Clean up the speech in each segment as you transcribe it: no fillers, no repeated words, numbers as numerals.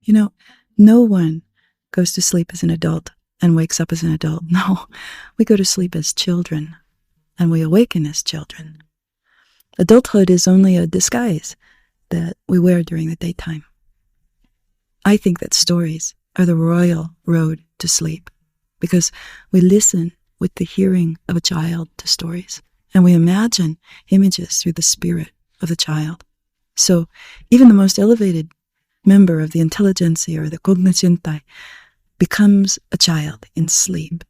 You know, no one goes to sleep as an adult and wakes up as an adult. No, we go to sleep as children and we awaken as children. Adulthood is only a disguise that we wear during the daytime. I think that stories are the royal road to sleep because we listen with the hearing of a child to stories and we imagine images through the spirit of the child. So even the most elevated member of the intelligentsia or the cognoscentai becomes a child in sleep.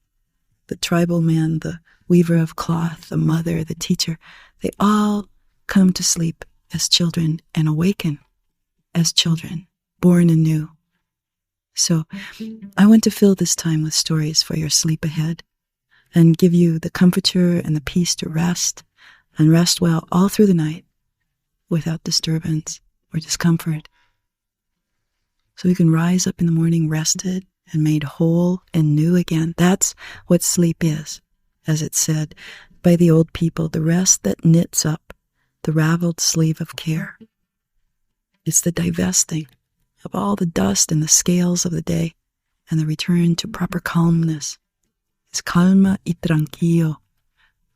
The tribal man, the weaver of cloth, the mother, the teacher, they all come to sleep as children and awaken as children, born anew. So I want to fill this time with stories for your sleep ahead and give you the comforture and the peace to rest and rest well all through the night without disturbance or discomfort. So you can rise up in the morning rested and made whole and new again. That's what sleep is, as it's said by the old people, the rest that knits up the raveled sleeve of care. It's the divesting of all the dust and the scales of the day and the return to proper calmness. It's calma y tranquillo,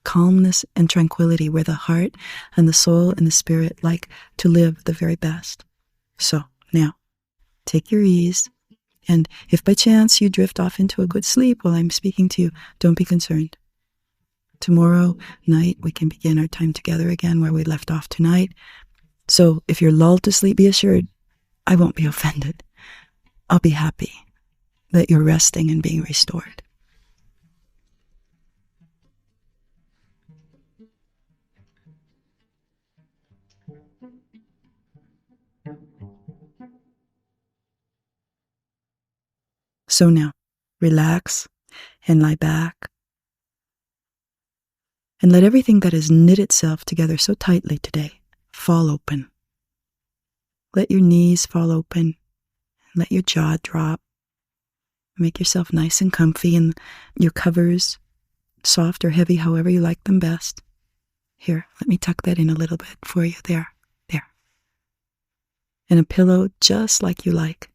calmness and tranquility where the heart and the soul and the spirit like to live the very best. So now, take your ease, and if by chance you drift off into a good sleep while I'm speaking to you, don't be concerned. Tomorrow night we can begin our time together again where we left off tonight. So if you're lulled to sleep, be assured I won't be offended. I'll be happy that you're resting and being restored. So now, relax and lie back and let everything that has knit itself together so tightly today fall open. Let your knees fall open. Let your jaw drop. Make yourself nice and comfy and your covers soft or heavy, however you like them best. Here, let me tuck that in a little bit for you. There. And a pillow just like you like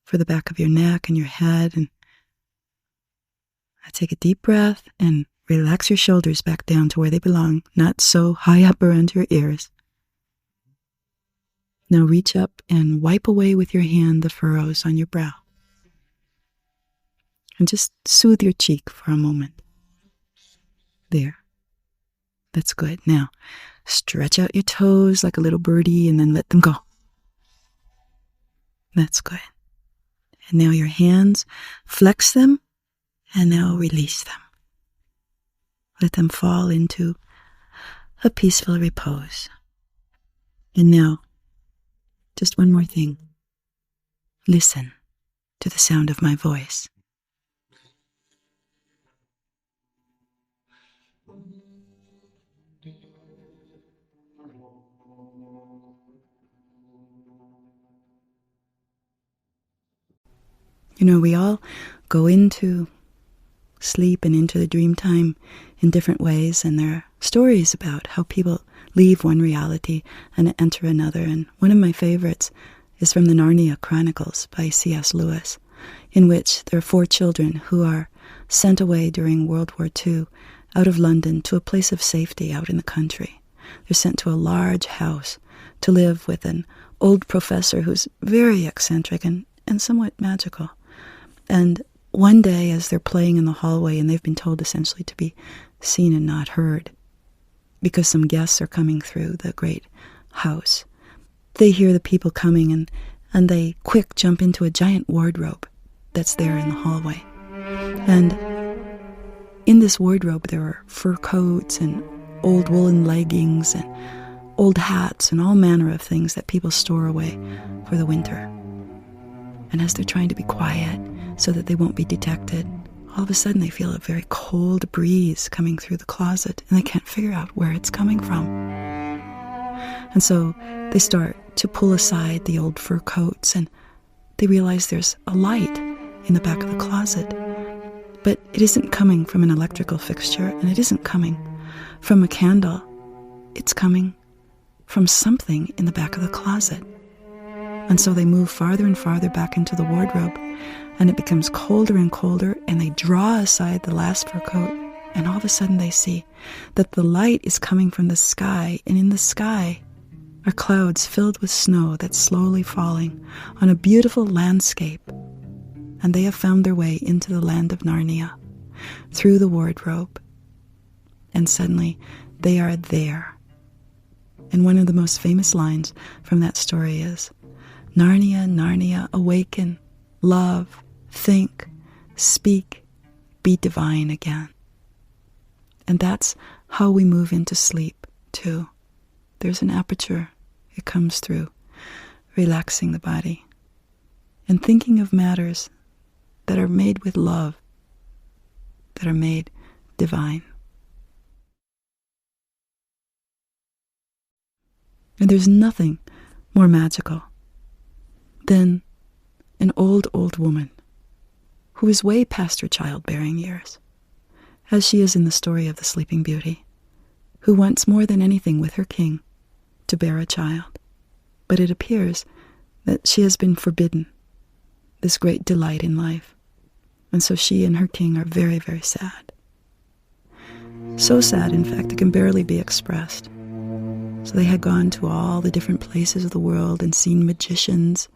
for the back of your neck and your head. And take a deep breath and relax your shoulders back down to where they belong, not so high up around your ears. Now reach up and wipe away with your hand the furrows on your brow. And just soothe your cheek for a moment. There. That's good. Now, stretch out your toes like a little birdie and then let them go. That's good. And now your hands, flex them, and now release them. Let them fall into a peaceful repose. And now, just one more thing. Listen to the sound of my voice. You know, we all go into sleep and into the dream time in different ways, and there are stories about how people leave one reality and enter another, and one of my favorites is from the Narnia Chronicles by C.S. Lewis, in which there are 4 children who are sent away during World War II out of London to a place of safety out in the country. They're sent to a large house to live with an old professor who's very eccentric and somewhat magical. And one day, as they're playing in the hallway, and they've been told essentially to be seen and not heard, because some guests are coming through the great house, they hear the people coming and they quick jump into a giant wardrobe that's there in the hallway. And in this wardrobe there are fur coats and old woolen leggings and old hats and all manner of things that people store away for the winter. And as they're trying to be quiet so that they won't be detected, all of a sudden they feel a very cold breeze coming through the closet, and they can't figure out where it's coming from. And so they start to pull aside the old fur coats, and they realize there's a light in the back of the closet. But it isn't coming from an electrical fixture, and it isn't coming from a candle. It's coming from something in the back of the closet. And so they move farther and farther back into the wardrobe, and it becomes colder and colder, and they draw aside the last fur coat, and all of a sudden they see that the light is coming from the sky, and in the sky are clouds filled with snow that's slowly falling on a beautiful landscape. And they have found their way into the land of Narnia, through the wardrobe. And suddenly they are there. And one of the most famous lines from that story is, "Narnia, Narnia, awaken, love, think, speak, be divine again." And that's how we move into sleep, too. There's an aperture it comes through, relaxing the body and thinking of matters that are made with love, that are made divine. And there's nothing more magical than an old woman who is way past her childbearing years, as she is in the story of the Sleeping Beauty, who wants more than anything with her king to bear a child. But it appears that she has been forbidden this great delight in life. And so she and her king are very, very sad. So sad, in fact, it can barely be expressed. So they had gone to all the different places of the world and seen magicians.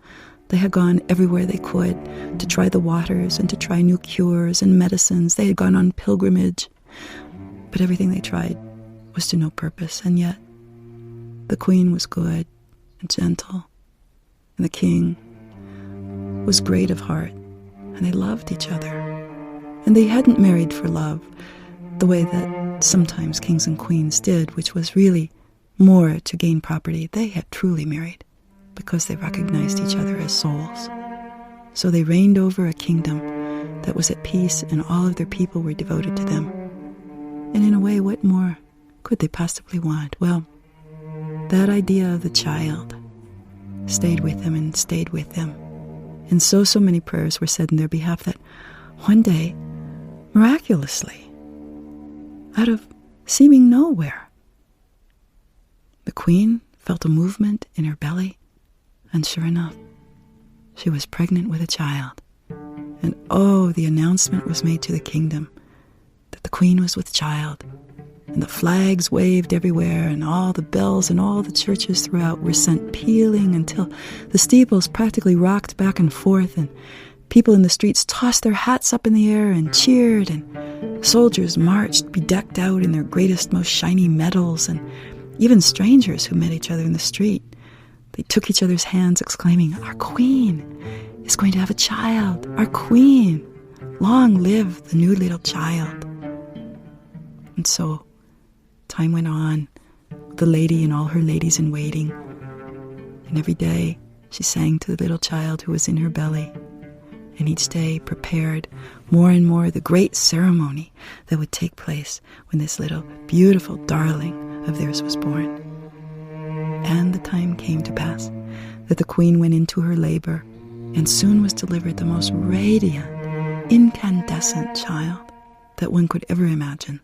They had gone everywhere they could to try the waters and to try new cures and medicines. They had gone on pilgrimage. But everything they tried was to no purpose. And yet, the queen was good and gentle, and the king was great of heart, and they loved each other. And they hadn't married for love the way that sometimes kings and queens did, which was really more to gain property. They had truly married because they recognized each other as souls. So they reigned over a kingdom that was at peace, and all of their people were devoted to them. And in a way, what more could they possibly want? Well, that idea of the child stayed with them and stayed with them. And so many prayers were said in their behalf that one day, miraculously, out of seeming nowhere, the queen felt a movement in her belly, and sure enough, she was pregnant with a child. And oh, the announcement was made to the kingdom that the queen was with child. And the flags waved everywhere, and all the bells and all the churches throughout were sent pealing until the steeples practically rocked back and forth, and people in the streets tossed their hats up in the air and cheered, and soldiers marched bedecked out in their greatest, most shiny medals, and even strangers who met each other in the street, they took each other's hands exclaiming, "Our queen is going to have a child! Our queen! Long live the new little child!" And so time went on, the lady and all her ladies in waiting, and every day she sang to the little child who was in her belly, and each day prepared more and more the great ceremony that would take place when this little beautiful darling of theirs was born. And the time came to pass that the queen went into her labor, and soon was delivered the most radiant, incandescent child that one could ever imagine.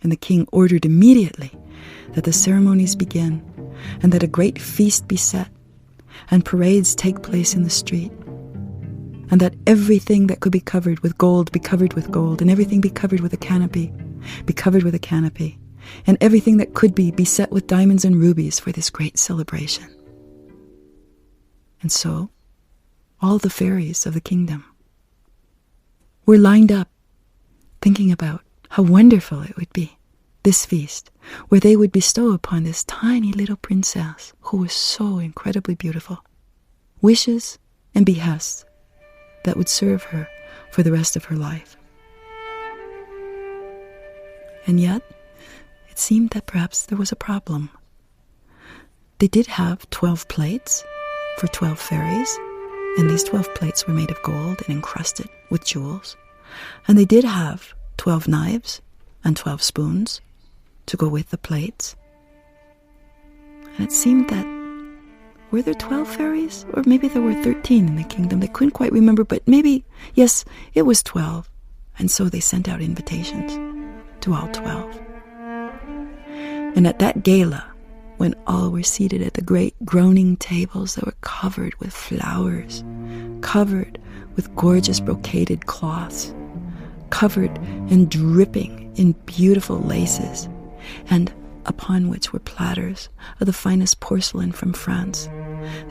And the king ordered immediately that the ceremonies begin, and that a great feast be set, and parades take place in the street, and that everything that could be covered with gold be covered with gold, and everything be covered with a canopy be covered with a canopy, and everything that could be set with diamonds and rubies for this great celebration. And so all the fairies of the kingdom were lined up, thinking about how wonderful it would be, this feast, where they would bestow upon this tiny little princess, who was so incredibly beautiful, wishes and behests that would serve her for the rest of her life. And yet, it seemed that perhaps there was a problem. They did have 12 plates for 12 fairies, and these 12 plates were made of gold and encrusted with jewels. And they did have 12 knives and 12 spoons to go with the plates. And it seemed that, were there 12 fairies? Or maybe there were 13 in the kingdom. They couldn't quite remember, but maybe, yes, it was 12. And so they sent out invitations to all 12. And at that gala when all were seated at the great groaning tables that were covered with flowers, covered with gorgeous brocaded cloths, covered and dripping in beautiful laces, and upon which were platters of the finest porcelain from France,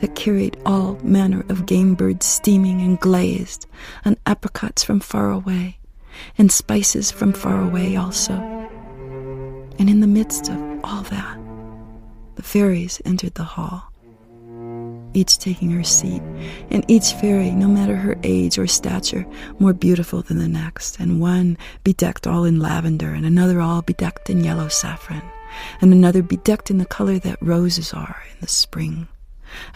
that carried all manner of game birds steaming and glazed, and apricots from far away, and spices from far away also. And in the midst of all that, the fairies entered the hall, each taking her seat, and each fairy, no matter her age or stature, more beautiful than the next, and one bedecked all in lavender, and another all bedecked in yellow saffron, and another bedecked in the color that roses are in the spring,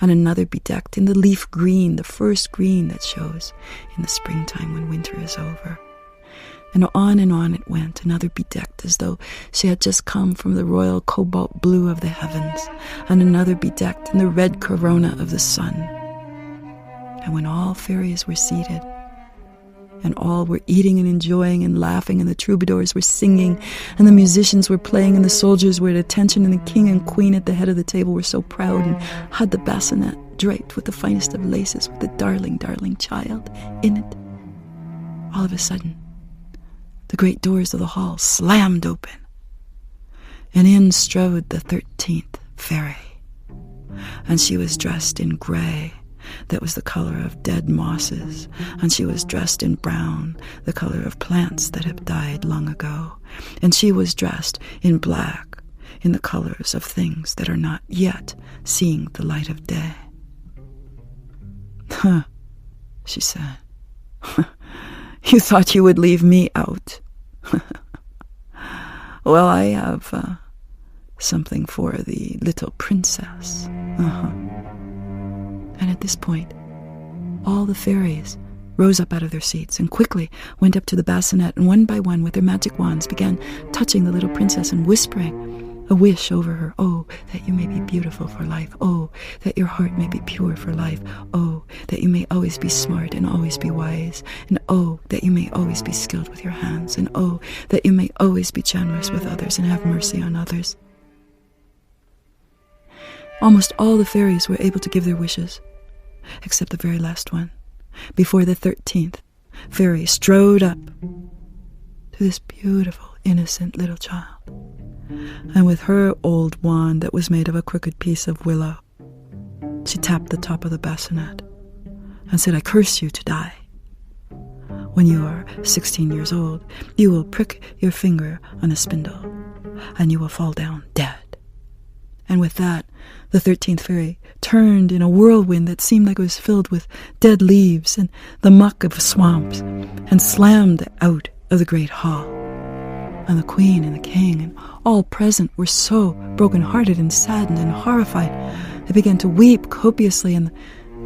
and another bedecked in the leaf green, the first green that shows in the springtime when winter is over. And on it went, another bedecked as though she had just come from the royal cobalt blue of the heavens, and another bedecked in the red corona of the sun. And when all fairies were seated, and all were eating and enjoying and laughing, and the troubadours were singing, and the musicians were playing, and the soldiers were at attention, and the king and queen at the head of the table were so proud, and had the bassinet draped with the finest of laces, with the darling, darling child in it, all of a sudden, the great doors of the hall slammed open, and in strode the 13th fairy, and she was dressed in grey, that was the color of dead mosses, and she was dressed in brown, the color of plants that have died long ago, and she was dressed in black, in the colors of things that are not yet seeing the light of day. "Huh," she said. "You thought you would leave me out. Well, I have something for the little princess." And at this point, all the fairies rose up out of their seats and quickly went up to the bassinet, and one by one with their magic wands began touching the little princess and whispering a wish over her. "Oh, that you may be beautiful for life. Oh, that your heart may be pure for life. Oh, that you may always be smart and always be wise. And oh, that you may always be skilled with your hands. And oh, that you may always be generous with others and have mercy on others." Almost all the fairies were able to give their wishes, except the very last one, before the 13th fairy strode up to this beautiful, innocent little child, and with her old wand that was made of a crooked piece of willow, she tapped the top of the bassinet and said, "I curse you to die. When you are 16 years old, you will prick your finger on a spindle, and you will fall down dead." And with that, the 13th fairy turned in a whirlwind that seemed like it was filled with dead leaves and the muck of swamps, and slammed out of the great hall. And the queen and the king and all present were so broken-hearted and saddened and horrified, they began to weep copiously, and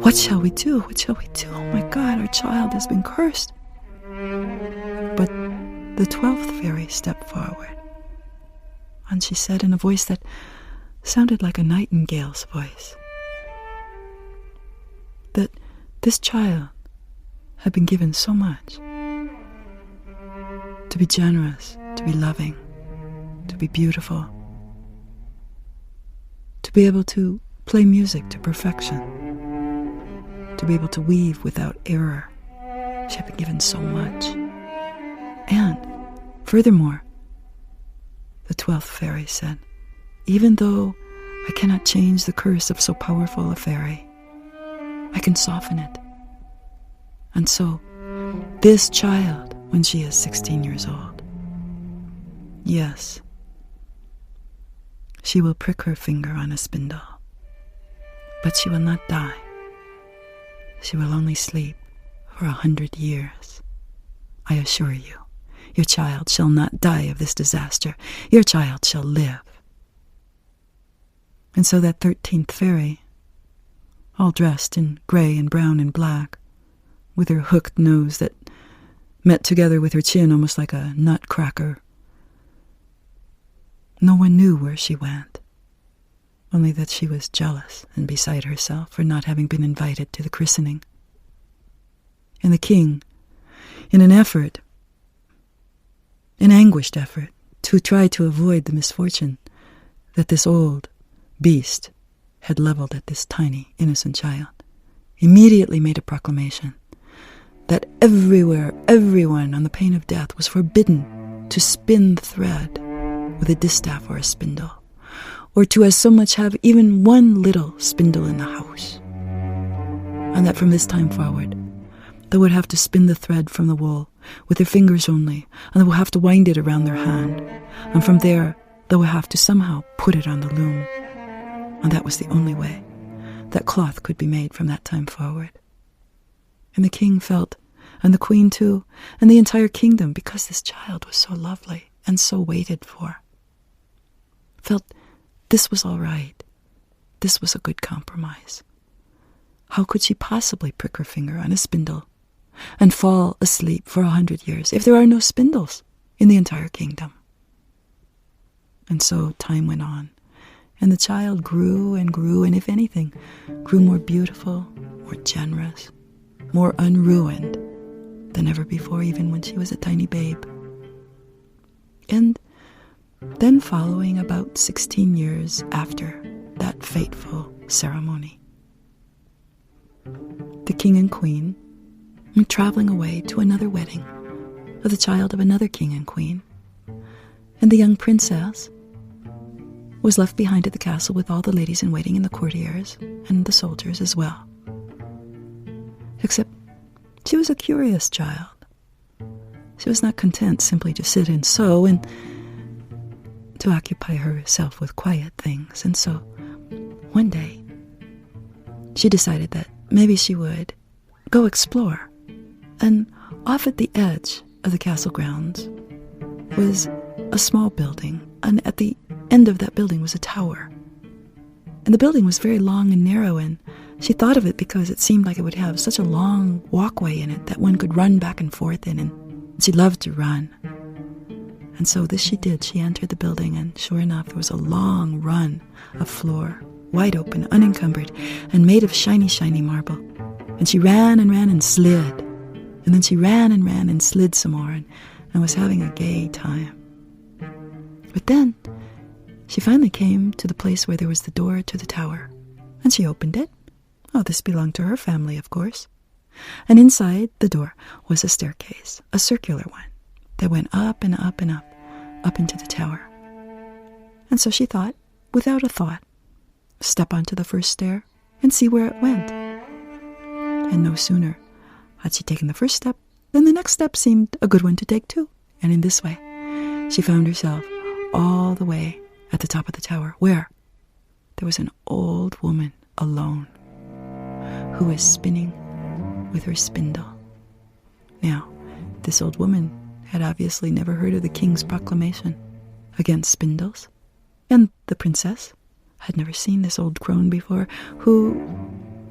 "What shall we do? What shall we do? Oh my God, our child has been cursed." But the 12th fairy stepped forward, and she said in a voice that sounded like a nightingale's voice, that this child had been given so much, to be generous, to be loving, to be beautiful, to be able to play music to perfection, to be able to weave without error. She had been given so much. And furthermore, the 12th fairy said, "Even though I cannot change the curse of so powerful a fairy, I can soften it. And so, this child, when she is 16 years old, yes, she will prick her finger on a spindle, but she will not die. She will only sleep for 100 years. I assure you, your child shall not die of this disaster. Your child shall live." And so that 13th fairy, all dressed in grey and brown and black, with her hooked nose that met together with her chin almost like a nutcracker, no one knew where she went, only that she was jealous and beside herself for not having been invited to the christening. And the king, in an anguished effort, to try to avoid the misfortune that this old, beast had leveled at this tiny, innocent child, immediately made a proclamation that everywhere, everyone on the pain of death was forbidden to spin thread with a distaff or a spindle, or to as so much have even one little spindle in the house. And that from this time forward, they would have to spin the thread from the wool with their fingers only, and they would have to wind it around their hand, and from there they would have to somehow put it on the loom. And that was the only way that cloth could be made from that time forward. And the king felt, and the queen too, and the entire kingdom, because this child was so lovely and so waited for, felt this was all right. This was a good compromise. How could she possibly prick her finger on a spindle and fall asleep for 100 years if there are no spindles in the entire kingdom? And so time went on, and the child grew, and if anything, grew more beautiful, more generous, more unruined than ever before, even when she was a tiny babe. And then following about 16 years after that fateful ceremony, the king and queen were traveling away to another wedding of the child of another king and queen, and the young princess was left behind at the castle with all the ladies in waiting and the courtiers and the soldiers as well. Except she was a curious child. She was not content simply to sit and sew and to occupy herself with quiet things, and so one day she decided that maybe she would go explore. And off at the edge of the castle grounds was a small building, and at the end of that building was a tower. And the building was very long and narrow, and she thought of it because it seemed like it would have such a long walkway in it that one could run back and forth in, and she loved to run. And so this she did. She entered the building, and sure enough, there was a long run of floor, wide open, unencumbered, and made of shiny, shiny marble. And she ran and slid. And then she ran and slid some more, and was having a gay time. But then she finally came to the place where there was the door to the tower, and she opened it. Oh, this belonged to her family, of course. And inside the door was a staircase, a circular one, that went up and up and up into the tower. And so she thought, without a thought, step onto the first stair and see where it went. And no sooner had she taken the first step than the next step seemed a good one to take too. And in this way, she found herself all the way at the top of the tower, where there was an old woman alone who was spinning with her spindle. Now, this old woman had obviously never heard of the king's proclamation against spindles, and the princess had never seen this old crone before, who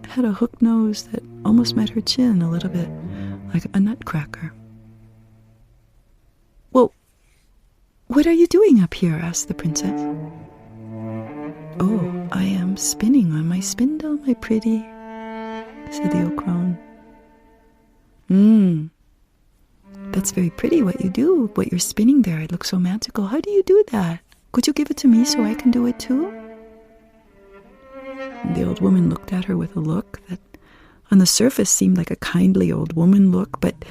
had a hook nose that almost met her chin a little bit like a nutcracker. "Well, what are you doing up here?" asked the princess. "Oh, I am spinning on my spindle, my pretty," said the old crone. That's very pretty what you do, what you're spinning there. It looks so magical. How do you do that? Could you give it to me so I can do it too?" And the old woman looked at her with a look that on the surface seemed like a kindly old woman look, but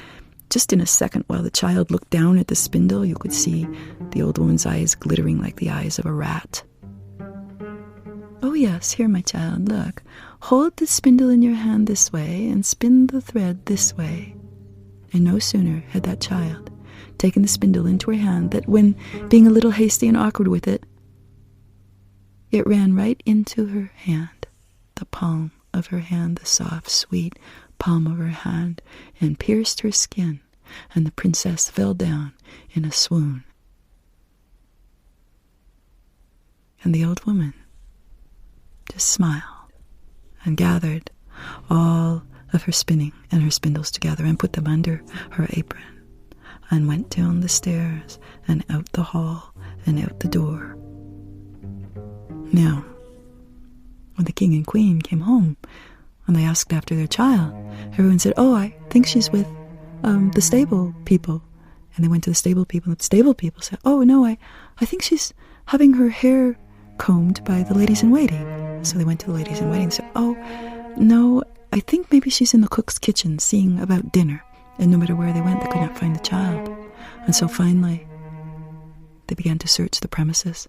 just in a second, while the child looked down at the spindle, you could see the old woman's eyes glittering like the eyes of a rat. "Oh yes, here, my child, look. Hold the spindle in your hand this way and spin the thread this way." And no sooner had that child taken the spindle into her hand that when, being a little hasty and awkward with it, it ran right into her hand, the palm of her hand, the soft, sweet palm of her hand, and pierced her skin, and the princess fell down in a swoon. And the old woman just smiled and gathered all of her spinning and her spindles together and put them under her apron and went down the stairs and out the hall and out the door. Now, when the king and queen came home and they asked after their child, everyone said, "Oh, I think she's with the stable people." And they went to the stable people, and the stable people said, "Oh, no, I think she's having her hair combed by the ladies-in-waiting. So they went to the ladies-in-waiting and said, "Oh, no, I think maybe she's in the cook's kitchen seeing about dinner." And no matter where they went, they could not find the child. And so finally, they began to search the premises.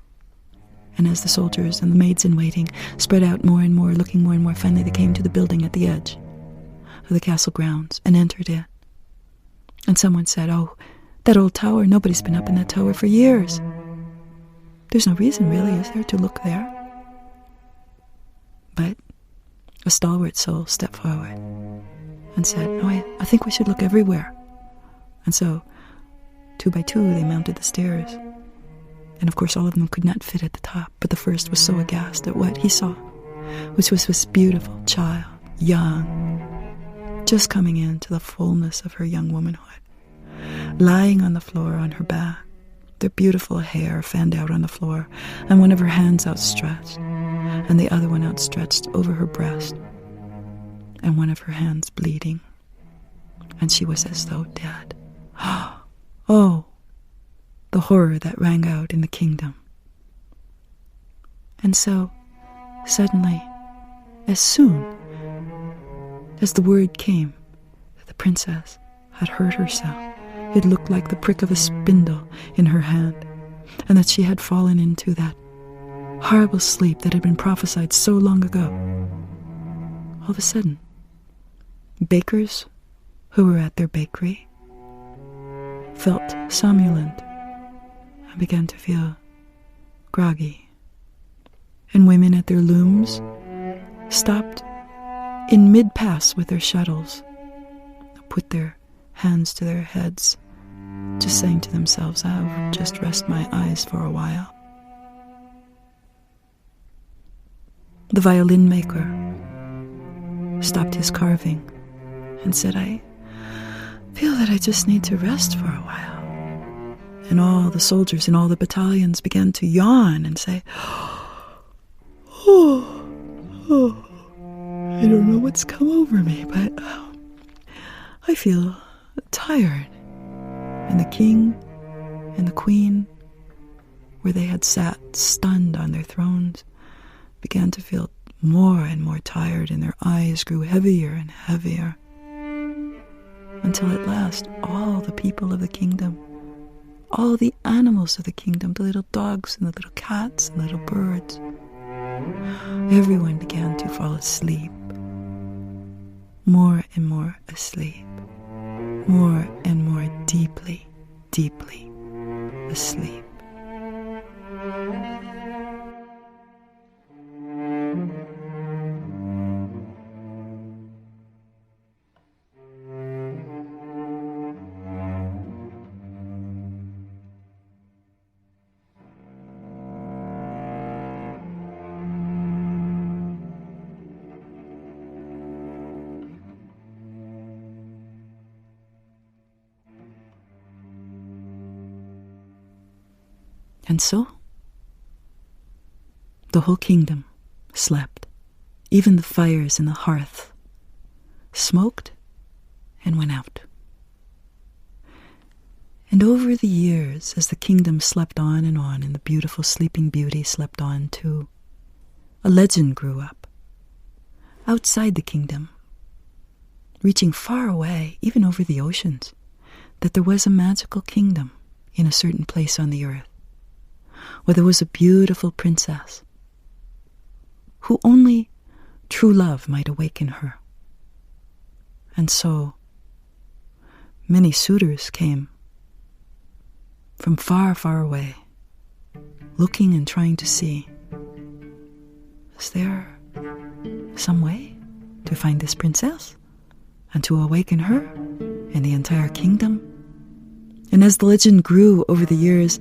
And as the soldiers and the maids-in-waiting spread out more and more, looking more and more, finally they came to the building at the edge of the castle grounds and entered in. And someone said, "Oh, that old tower, nobody's been up in that tower for years. There's no reason, really, is there, to look there?" But a stalwart soul stepped forward and said, "No, I think we should look everywhere." And so, 2 by 2, they mounted the stairs. And of course all of them could not fit at the top, but the first was so aghast at what he saw, which was this beautiful child, young, just coming into the fullness of her young womanhood, lying on the floor on her back, their beautiful hair fanned out on the floor, and one of her hands outstretched, and the other one outstretched over her breast, and one of her hands bleeding, and she was as though dead. Oh, the horror that rang out in the kingdom. And so, suddenly, as soon as the word came that the princess had hurt herself, it looked like the prick of a spindle in her hand, and that she had fallen into that horrible sleep that had been prophesied so long ago. All of a sudden, bakers who were at their bakery felt somnolent and began to feel groggy. And women at their looms stopped in mid-pass with their shuttles, put their hands to their heads, just saying to themselves, "I'll just rest my eyes for a while." The violin maker stopped his carving and said, "I feel that I just need to rest for a while." And all the soldiers in all the battalions began to yawn and say, Oh, I don't know what's come over me, but I feel tired." And the king and the queen, where they had sat stunned on their thrones, began to feel more and more tired, and their eyes grew heavier and heavier, until at last all the people of the kingdom, all the animals of the kingdom, the little dogs and the little cats and little birds, everyone began to fall asleep, more and more asleep, more and more deeply, deeply asleep. And so, the whole kingdom slept. Even the fires in the hearth smoked and went out. And over the years, as the kingdom slept on, and the beautiful sleeping beauty slept on too, a legend grew up outside the kingdom, reaching far away, even over the oceans, that there was a magical kingdom in a certain place on the earth, where there was a beautiful princess who only true love might awaken her. And so many suitors came from far, far away, looking and trying to see, is there some way to find this princess and to awaken her and the entire kingdom? And as the legend grew over the years,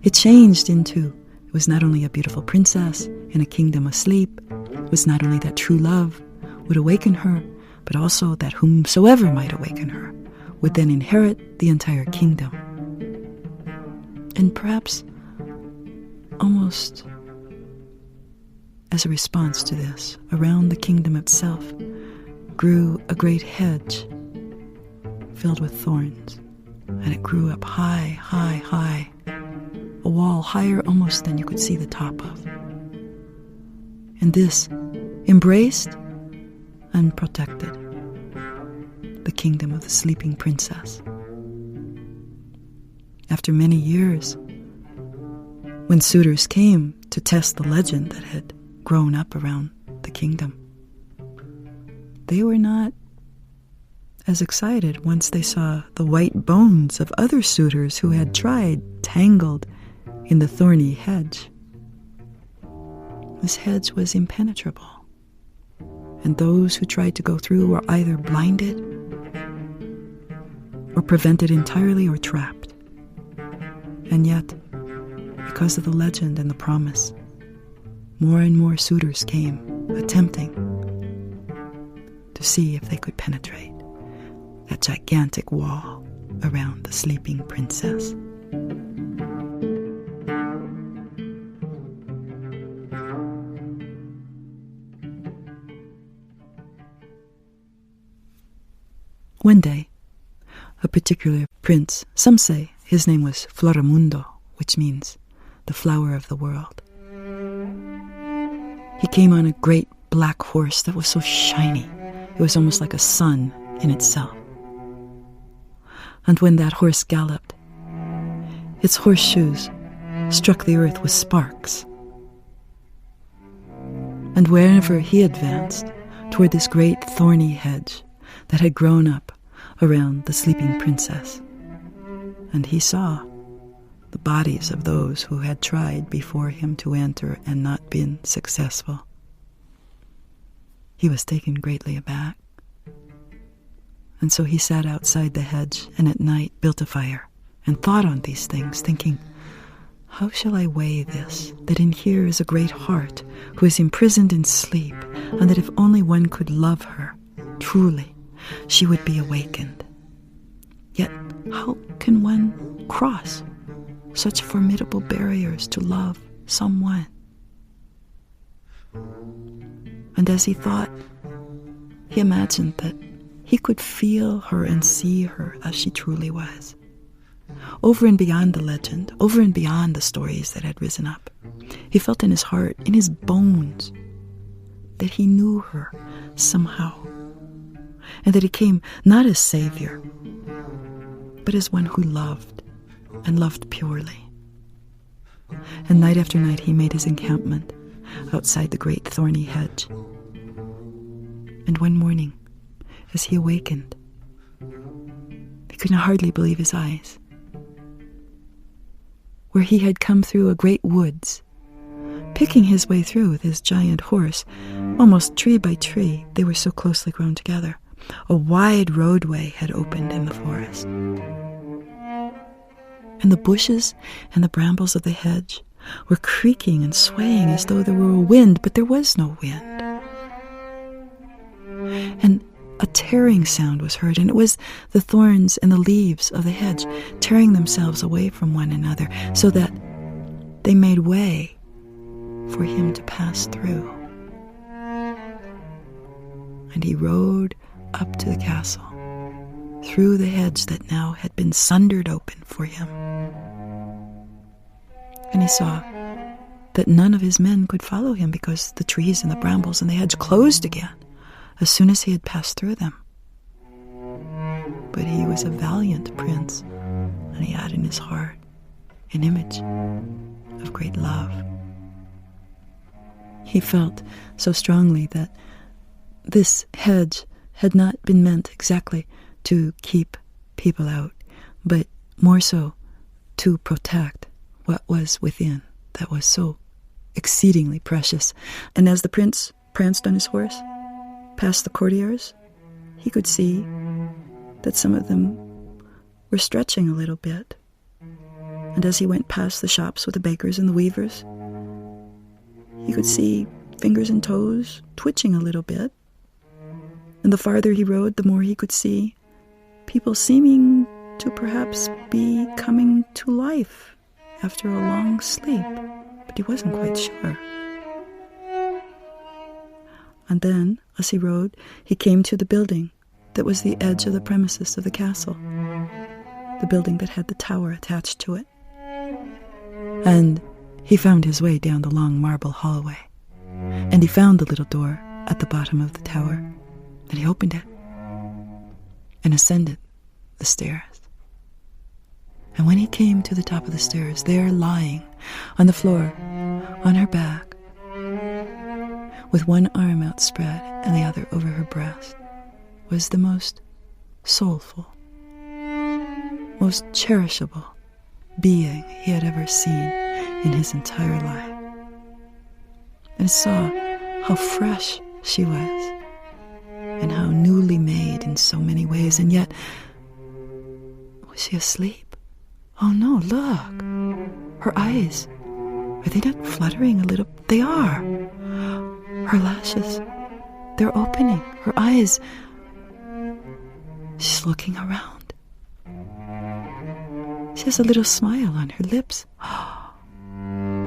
it changed into, it was not only a beautiful princess in a kingdom asleep, it was not only that true love would awaken her, but also that whomsoever might awaken her would then inherit the entire kingdom. And perhaps almost as a response to this, around the kingdom itself grew a great hedge filled with thorns, and it grew up high, high, high, a wall higher almost than you could see the top of. and this embraced and protected the kingdom of the sleeping princess. After many years, when suitors came to test the legend that had grown up around the kingdom, they were not as excited once they saw the white bones of other suitors who had tried, tangled in the thorny hedge. This hedge was impenetrable, and those who tried to go through were either blinded or prevented entirely or trapped. And yet, because of the legend and the promise, more and more suitors came, attempting to see if they could penetrate that gigantic wall around the sleeping princess. One day, a particular prince, some say his name was Floramundo, which means the flower of the world. He came on a great black horse that was so shiny, it was almost like a sun in itself. And when that horse galloped, its horseshoes struck the earth with sparks. And wherever he advanced toward this great thorny hedge that had grown up around the sleeping princess, and he saw the bodies of those who had tried before him to enter and not been successful, he was taken greatly aback. And so he sat outside the hedge and at night built a fire and thought on these things, thinking, how shall I weigh this, that in here is a great heart who is imprisoned in sleep, and that if only one could love her truly, she would be awakened. Yet how can one cross such formidable barriers to love someone? And as he thought, he imagined that he could feel her and see her as she truly was. Over and beyond the legend, over and beyond the stories that had risen up, he felt in his heart, in his bones, that he knew her somehow, and that he came not as savior, but as one who loved, and loved purely. And night after night he made his encampment outside the great thorny hedge. And one morning, as he awakened, he could hardly believe his eyes. Where he had come through a great woods, picking his way through with his giant horse, almost tree by tree, they were so closely grown together, a wide roadway had opened in the forest. And the bushes and the brambles of the hedge were creaking and swaying as though there were a wind, but there was no wind. And a tearing sound was heard, and it was the thorns and the leaves of the hedge tearing themselves away from one another so that they made way for him to pass through. And he rode up to the castle, through the hedge that now had been sundered open for him. And he saw that none of his men could follow him because the trees and the brambles and the hedge closed again as soon as he had passed through them. But he was a valiant prince, and he had in his heart an image of great love. He felt so strongly that this hedge had not been meant exactly to keep people out, but more so to protect what was within that was so exceedingly precious. And as the prince pranced on his horse past the courtiers, he could see that some of them were stretching a little bit. And as he went past the shops with the bakers and the weavers, he could see fingers and toes twitching a little bit. And the farther he rode, the more he could see people seeming to perhaps be coming to life after a long sleep, but he wasn't quite sure. And then, as he rode, he came to the building that was the edge of the premises of the castle, the building that had the tower attached to it. And he found his way down the long marble hallway and he found the little door at the bottom of the tower, and he opened it and ascended the stairs. And when he came to the top of the stairs, there lying on the floor, on her back, with one arm outspread and the other over her breast, was the most soulful, most cherishable being he had ever seen in his entire life. And saw how fresh she was, and how newly made in so many ways, and yet, was she asleep? Oh no, look! Her eyes, are they not fluttering a little? They are! Her lashes, they're opening. Her eyes, she's looking around. She has a little smile on her lips.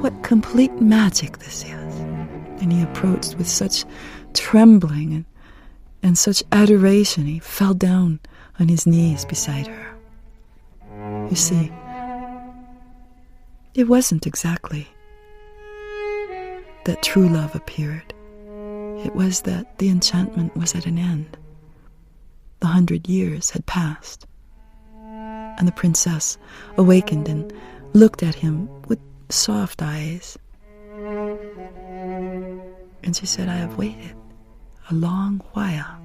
What complete magic this is! And he approached with such trembling and such adoration, he fell down on his knees beside her. You see, it wasn't exactly that true love appeared. It was that the enchantment was at an end. The 100 years had passed, and the princess awakened and looked at him with soft eyes. And she said, I have waited a long while.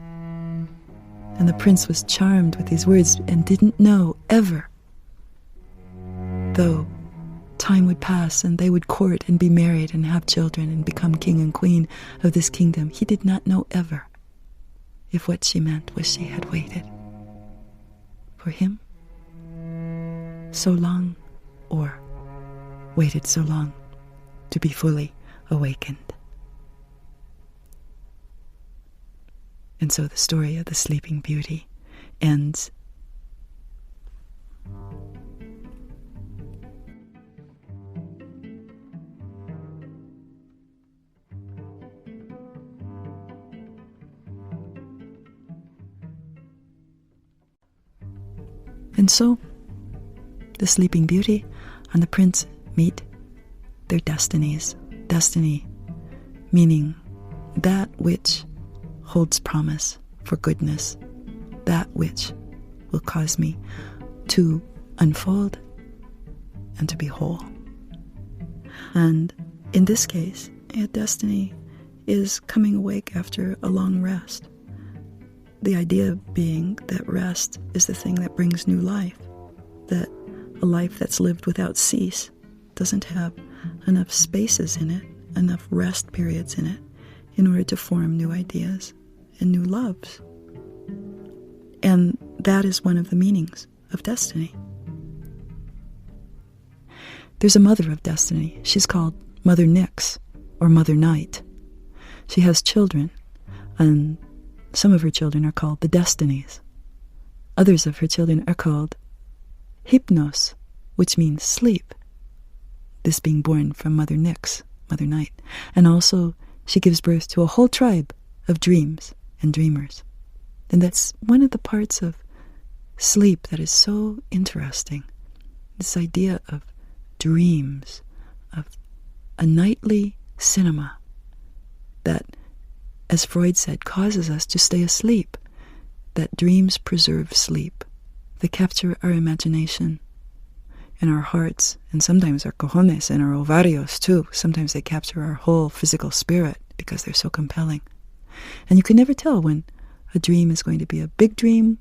And the prince was charmed with these words and didn't know ever, though time would pass and they would court and be married and have children and become king and queen of this kingdom, he did not know ever if what she meant was she had waited for him so long, or waited so long to be fully awakened. And so the story of the Sleeping Beauty ends. And so the Sleeping Beauty and the prince meet their destinies. Destiny meaning that which holds promise for goodness, that which will cause me to unfold and to be whole. And in this case, a destiny is coming awake after a long rest. The idea being that rest is the thing that brings new life, that a life that's lived without cease doesn't have enough spaces in it, enough rest periods in it, in order to form new ideas and new loves. And that is one of the meanings of destiny. There's a mother of destiny. She's called Mother Nyx, or Mother Night. She has children, and some of her children are called the Destinies. Others of her children are called Hypnos, which means sleep, this being born from Mother Nyx, Mother Night. And also she gives birth to a whole tribe of dreams and dreamers. And that's one of the parts of sleep that is so interesting, this idea of dreams, of a nightly cinema that, as Freud said, causes us to stay asleep, that dreams preserve sleep. They capture our imagination and our hearts, and sometimes our cojones and our ovarios too. Sometimes they capture our whole physical spirit because they're so compelling. And you can never tell when a dream is going to be a big dream,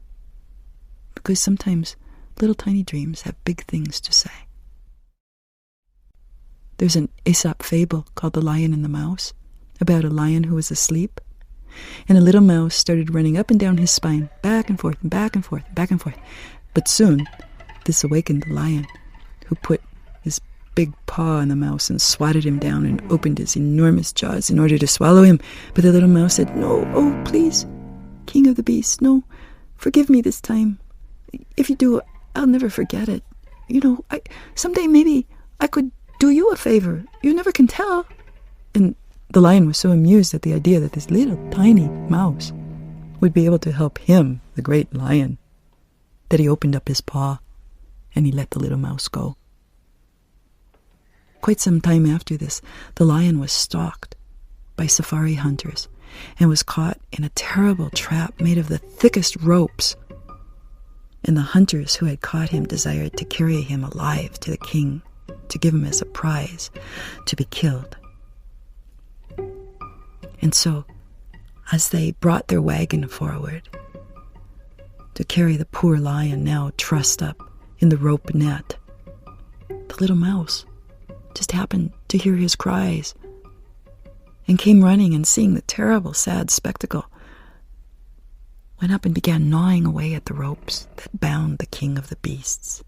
because sometimes little tiny dreams have big things to say. There's an Aesop fable called The Lion and the Mouse, about a lion who was asleep, and a little mouse started running up and down his spine, back and forth and back and forth and back and forth. But soon this awakened the lion, who put his big paw on the mouse and swatted him down and opened his enormous jaws in order to swallow him. But the little mouse said, "No, oh please, King of the Beasts, no, forgive me this time. If you do, I'll never forget it. You know, someday maybe I could do you a favor. You never can tell." And the lion was so amused at the idea that this little tiny mouse would be able to help him, the great lion, that he opened up his paw and he let the little mouse go. Quite some time after this, the lion was stalked by safari hunters and was caught in a terrible trap made of the thickest ropes. And the hunters who had caught him desired to carry him alive to the king, to give him as a prize, to be killed. And so, as they brought their wagon forward to carry the poor lion now trussed up in the rope net, the little mouse just happened to hear his cries and came running, and seeing the terrible, sad spectacle, went up and began gnawing away at the ropes that bound the king of the beasts.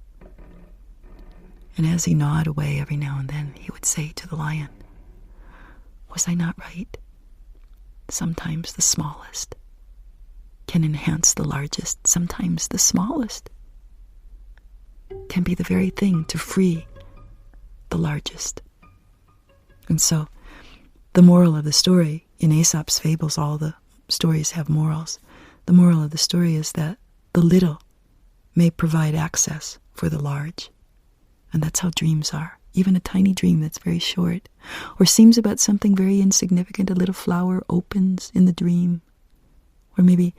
And as he gnawed away, every now and then he would say to the lion, "Was I not right? Sometimes the smallest can enhance the largest. Sometimes the smallest can be the very thing to free the largest." And so, the moral of the story, in Aesop's fables, all the stories have morals. The moral of the story is that the little may provide access for the large. And that's how dreams are. Even a tiny dream that's very short, or seems about something very insignificant, a little flower opens in the dream, or maybe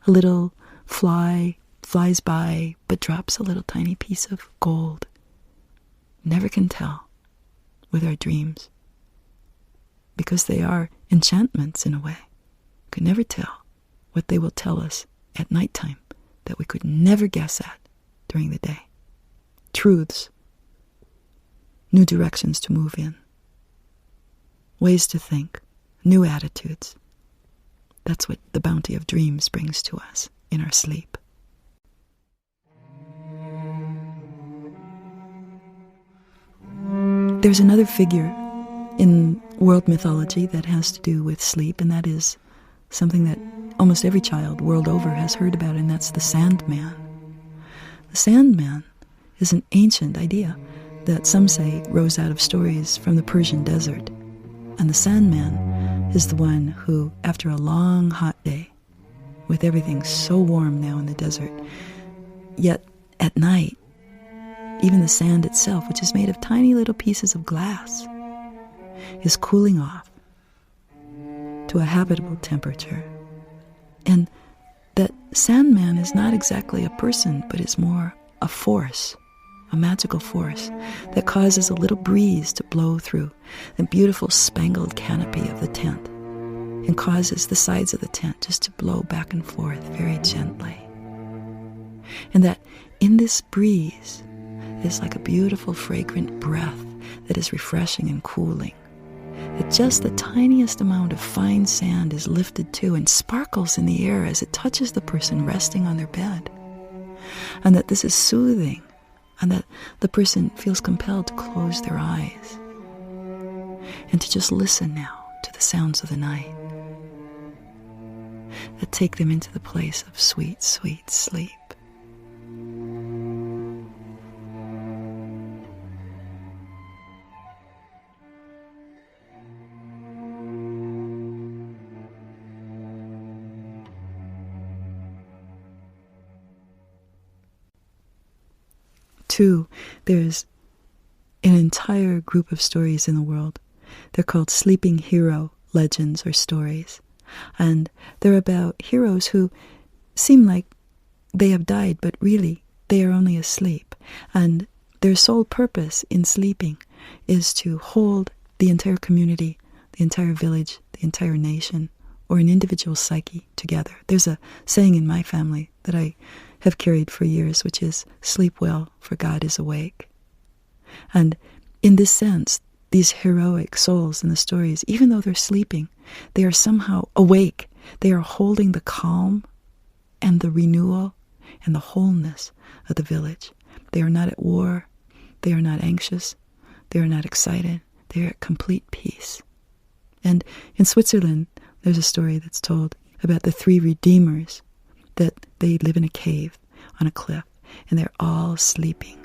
a little fly flies by but drops a little tiny piece of gold. Never can tell with our dreams, because they are enchantments in a way. We could never tell what they will tell us at nighttime that we could never guess at during the day. Truths, new directions to move in, ways to think, new attitudes. That's what the bounty of dreams brings to us in our sleep. There's another figure in world mythology that has to do with sleep, and that is something that almost every child world over has heard about, and that's the Sandman. The Sandman is an ancient idea that some say rose out of stories from the Persian desert. And the Sandman is the one who, after a long hot day, with everything so warm now in the desert, yet at night, even the sand itself, which is made of tiny little pieces of glass, is cooling off to a habitable temperature. And that Sandman is not exactly a person, but is more a force, a magical force that causes a little breeze to blow through the beautiful spangled canopy of the tent and causes the sides of the tent just to blow back and forth very gently. And that in this breeze is like a beautiful fragrant breath that is refreshing and cooling. That just the tiniest amount of fine sand is lifted too and sparkles in the air as it touches the person resting on their bed. And that this is soothing, and that the person feels compelled to close their eyes and to just listen now to the sounds of the night that take them into the place of sweet, sweet sleep. Two, there's an entire group of stories in the world. They're called sleeping hero legends or stories. And they're about heroes who seem like they have died, but really they are only asleep. And their sole purpose in sleeping is to hold the entire community, the entire village, the entire nation, or an individual psyche together. There's a saying in my family that I have carried for years, which is, sleep well, for God is awake. And in this sense, these heroic souls in the stories, even though they're sleeping, they are somehow awake. They are holding the calm and the renewal and the wholeness of the village. They are not at war. They are not anxious. They are not excited. They are at complete peace. And in Switzerland, there's a story that's told about the three redeemers, that they live in a cave on a cliff, and they're all sleeping.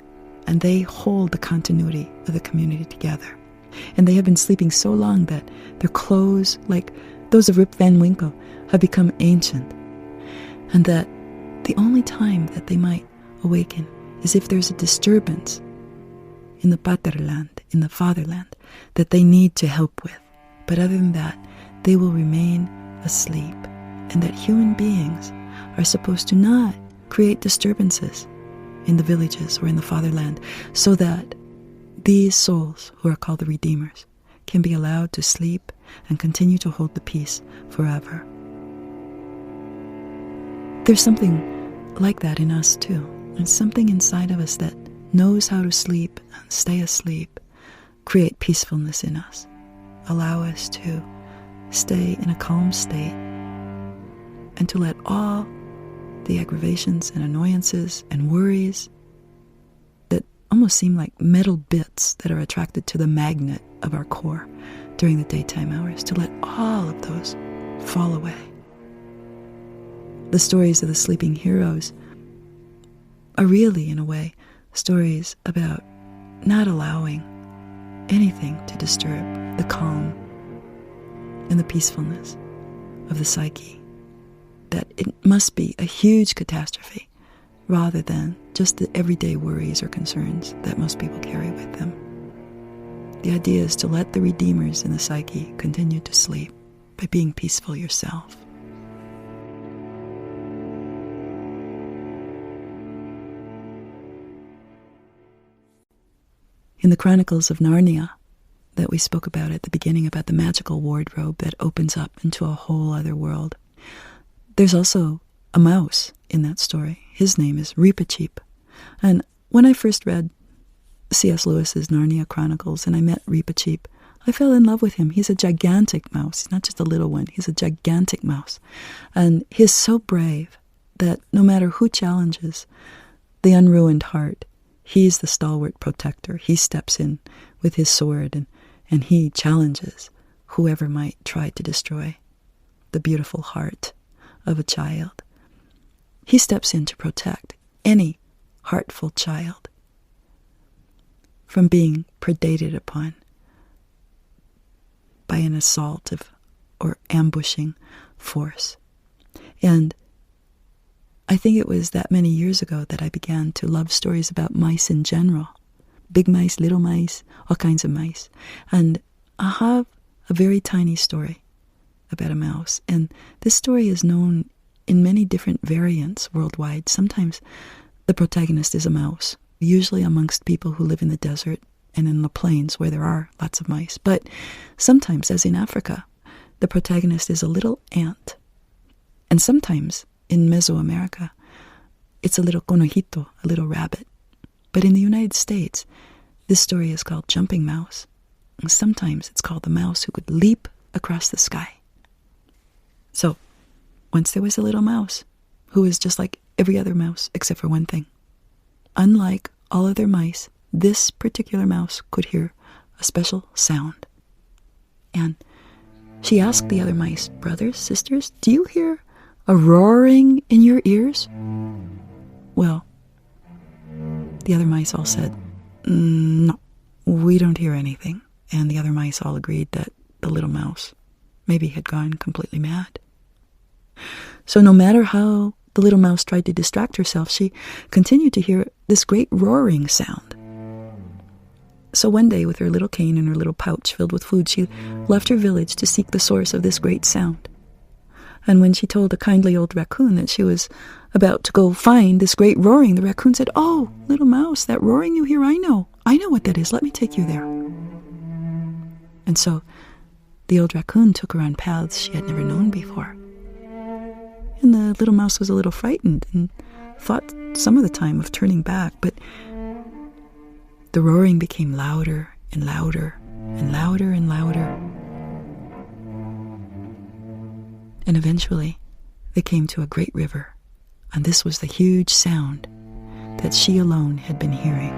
And they hold the continuity of the community together. And they have been sleeping so long that their clothes, like those of Rip Van Winkle, have become ancient. And that the only time that they might awaken is if there's a disturbance in the Vaterland, in the fatherland, that they need to help with. But other than that, they will remain asleep, and that human beings are supposed to not create disturbances in the villages or in the fatherland, so that these souls, who are called the Redeemers, can be allowed to sleep and continue to hold the peace forever. There's something like that in us too. There's something inside of us that knows how to sleep and stay asleep, create peacefulness in us, allow us to stay in a calm state, and to let all the aggravations and annoyances and worries that almost seem like metal bits that are attracted to the magnet of our core during the daytime hours, to let all of those fall away. The stories of the sleeping heroes are really, in a way, stories about not allowing anything to disturb the calm and the peacefulness of the psyche, that it must be a huge catastrophe rather than just the everyday worries or concerns that most people carry with them. The idea is to let the Redeemers in the psyche continue to sleep by being peaceful yourself. In the Chronicles of Narnia that we spoke about at the beginning, about the magical wardrobe that opens up into a whole other world, there's also a mouse in that story. His name is Reepicheep. And when I first read C.S. Lewis's Narnia Chronicles and I met Reepicheep, I fell in love with him. He's a gigantic mouse. He's not just a little one. He's a gigantic mouse. And he's so brave that no matter who challenges the unruined heart, he's the stalwart protector. He steps in with his sword and he challenges whoever might try to destroy the beautiful heart of a child. He steps in to protect any heartful child from being predated upon by an assault or ambushing force. And I think it was that many years ago that I began to love stories about mice in general. Big mice, little mice, all kinds of mice. And I have a very tiny story about a mouse. And this story is known in many different variants worldwide. Sometimes the protagonist is a mouse, usually amongst people who live in the desert and in the plains where there are lots of mice. But sometimes, as in Africa, the protagonist is a little ant. And sometimes, in Mesoamerica, it's a little conejito, a little rabbit. But in the United States, this story is called Jumping Mouse. And sometimes it's called the mouse who could leap across the sky. So, once there was a little mouse who was just like every other mouse except for one thing. Unlike all other mice, this particular mouse could hear a special sound. And she asked the other mice, brothers, sisters, do you hear a roaring in your ears? Well, the other mice all said, no, we don't hear anything. And the other mice all agreed that the little mouse maybe had gone completely mad. So no matter how the little mouse tried to distract herself, she continued to hear this great roaring sound. So one day, with her little cane and her little pouch filled with food, she left her village to seek the source of this great sound. And when she told a kindly old raccoon that she was about to go find this great roaring, the raccoon said, oh, little mouse, that roaring you hear, I know what that is. Let me take you there. And so the old raccoon took her on paths she had never known before. And the little mouse was a little frightened and thought some of the time of turning back, but the roaring became louder and louder and louder and louder. And eventually, they came to a great river, and this was the huge sound that she alone had been hearing.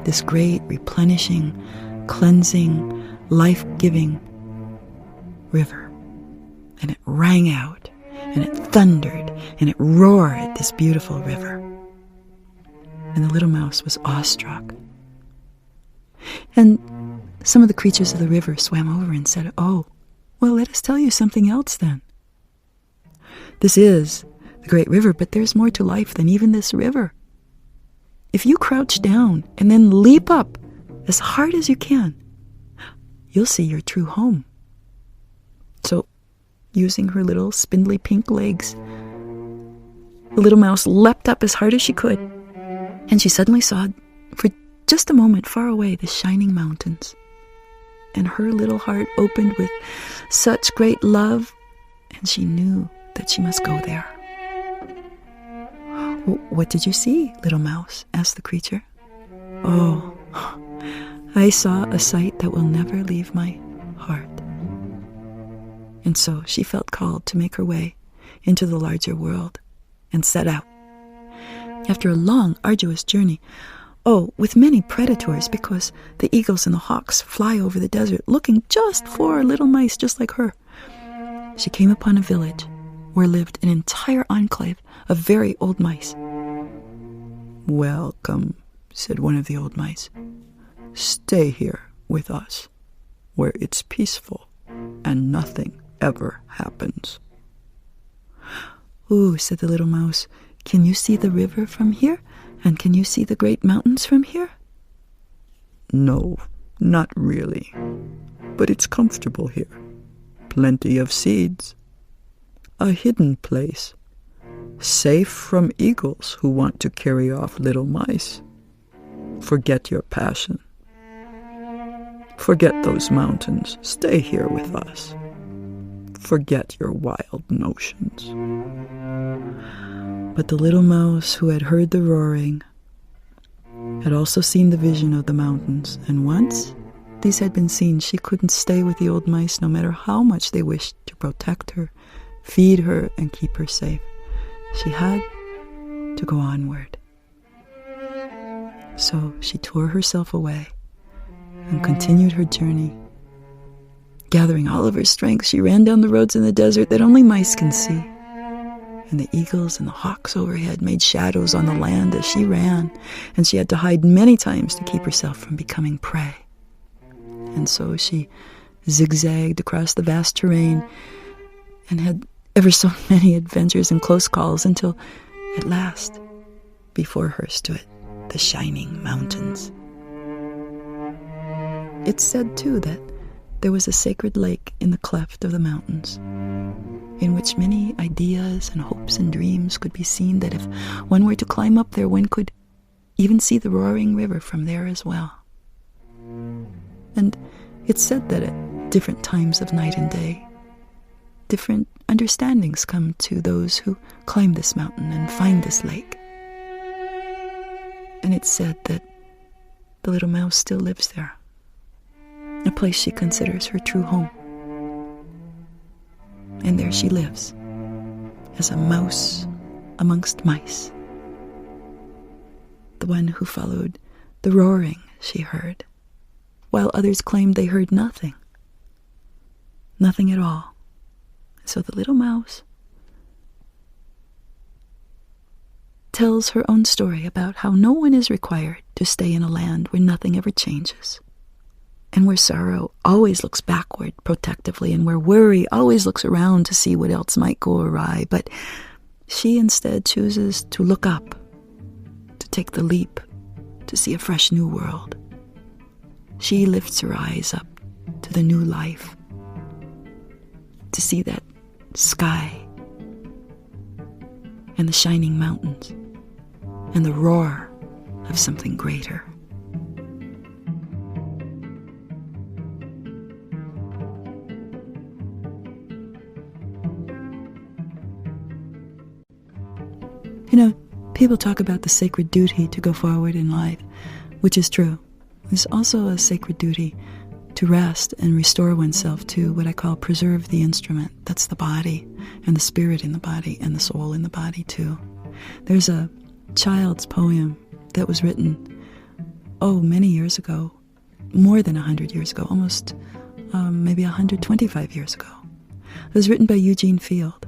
This great, replenishing, cleansing, life-giving river. And it rang out, and it thundered, and it roared, this beautiful river. And the little mouse was awestruck. And some of the creatures of the river swam over and said, oh, well, let us tell you something else then. This is the great river, but there's more to life than even this river. If you crouch down and then leap up as hard as you can, you'll see your true home. So using her little spindly pink legs. The little mouse leapt up as hard as she could, and she suddenly saw, for just a moment, far away, the shining mountains. And her little heart opened with such great love, and she knew that she must go there. "What did you see, little mouse?" asked the creature. "Oh, I saw a sight that will never leave my heart." And so she felt called to make her way into the larger world and set out. After a long, arduous journey, with many predators, because the eagles and the hawks fly over the desert looking just for little mice just like her, she came upon a village where lived an entire enclave of very old mice. "Welcome," said one of the old mice. "Stay here with us, where it's peaceful and nothing ever happens." "Ooh," said the little mouse, "can you see the river from here? And can you see the great mountains from here?" "No, not really. But it's comfortable here. Plenty of seeds. A hidden place. Safe from eagles who want to carry off little mice. Forget your passion. Forget those mountains. Stay here with us. Forget your wild notions." But the little mouse, who had heard the roaring, had also seen the vision of the mountains, and once these had been seen, she couldn't stay with the old mice no matter how much they wished to protect her, feed her, and keep her safe. She had to go onward. So she tore herself away and continued her journey. Gathering all of her strength, she ran down the roads in the desert that only mice can see. And the eagles and the hawks overhead made shadows on the land as she ran, and she had to hide many times to keep herself from becoming prey. And so she zigzagged across the vast terrain and had ever so many adventures and close calls until, at last, before her stood the shining mountains. It's said, too, that there was a sacred lake in the cleft of the mountains, in which many ideas and hopes and dreams could be seen, that if one were to climb up there, one could even see the roaring river from there as well. And it's said that at different times of night and day, different understandings come to those who climb this mountain and find this lake. And it's said that the little mouse still lives there, a place she considers her true home. And there she lives, as a mouse amongst mice, the one who followed the roaring she heard, while others claimed they heard nothing at all. So the little mouse tells her own story about how no one is required to stay in a land where nothing ever changes, and where sorrow always looks backward protectively, and where worry always looks around to see what else might go awry. But she instead chooses to look up, to take the leap, to see a fresh new world. She lifts her eyes up to the new life, to see that sky and the shining mountains and the roar of something greater. You know, people talk about the sacred duty to go forward in life, which is true. There's also a sacred duty to rest and restore oneself to what I call preserve the instrument. That's the body, and the spirit in the body, and the soul in the body too. There's a child's poem that was written, many years ago, more than 100 years ago, almost maybe 125 years ago. It was written by Eugene Field,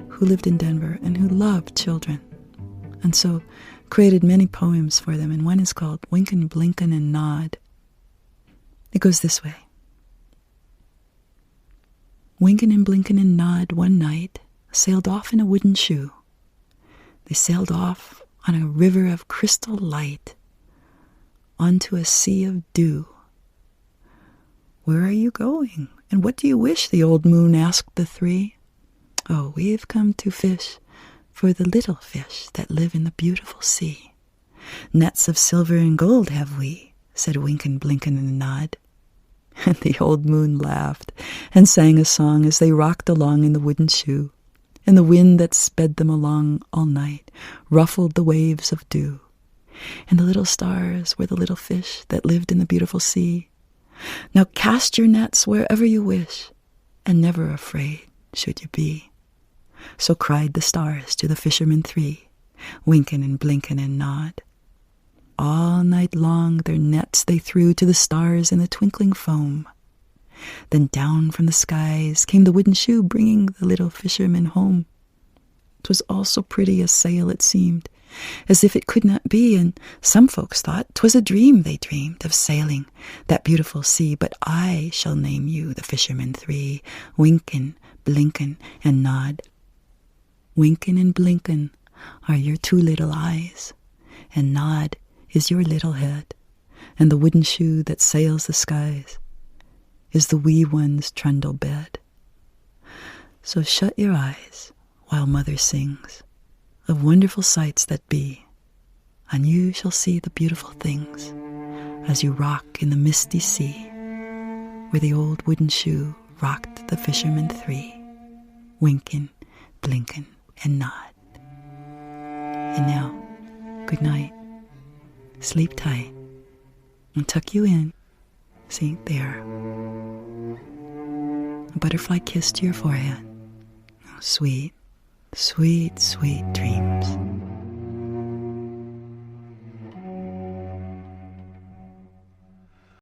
who lived in Denver and who loved children, and so created many poems for them, and one is called Winkin', Blinkin' and Nod. It goes this way. Winkin' and Blinkin' and Nod one night sailed off in a wooden shoe. They sailed off on a river of crystal light, onto a sea of dew. "Where are you going, and what do you wish?" the old moon asked the three. Oh, we've come to fish for the little fish that live in the beautiful sea. Nets of silver and gold have we, said Wynken, Blynken, and Nod. And the old moon laughed and sang a song as they rocked along in the wooden shoe, and the wind that sped them along all night ruffled the waves of dew. And the little stars were the little fish that lived in the beautiful sea. Now cast your nets wherever you wish, and never afraid should you be. So cried the stars to the fishermen three, Wynken and Blynken and Nod. All night long their nets they threw to the stars in the twinkling foam. Then down from the skies came the wooden shoe, bringing the little fishermen home. 'Twas all so pretty a sail it seemed, as if it could not be, and some folks thought 'twas a dream they dreamed of sailing that beautiful sea. But I shall name you the fishermen three, Wynken, Blynken, and Nod. Wynken and Blynken are your two little eyes, and Nod is your little head, and the wooden shoe that sails the skies is the wee one's trundle bed. So shut your eyes while Mother sings of wonderful sights that be, and you shall see the beautiful things as you rock in the misty sea, where the old wooden shoe rocked the fishermen three, Wynken, Blynken, and Nod. And now, good night. Sleep tight and tuck you in. See, there. A butterfly kiss to your forehead. Oh, sweet, sweet, sweet dreams.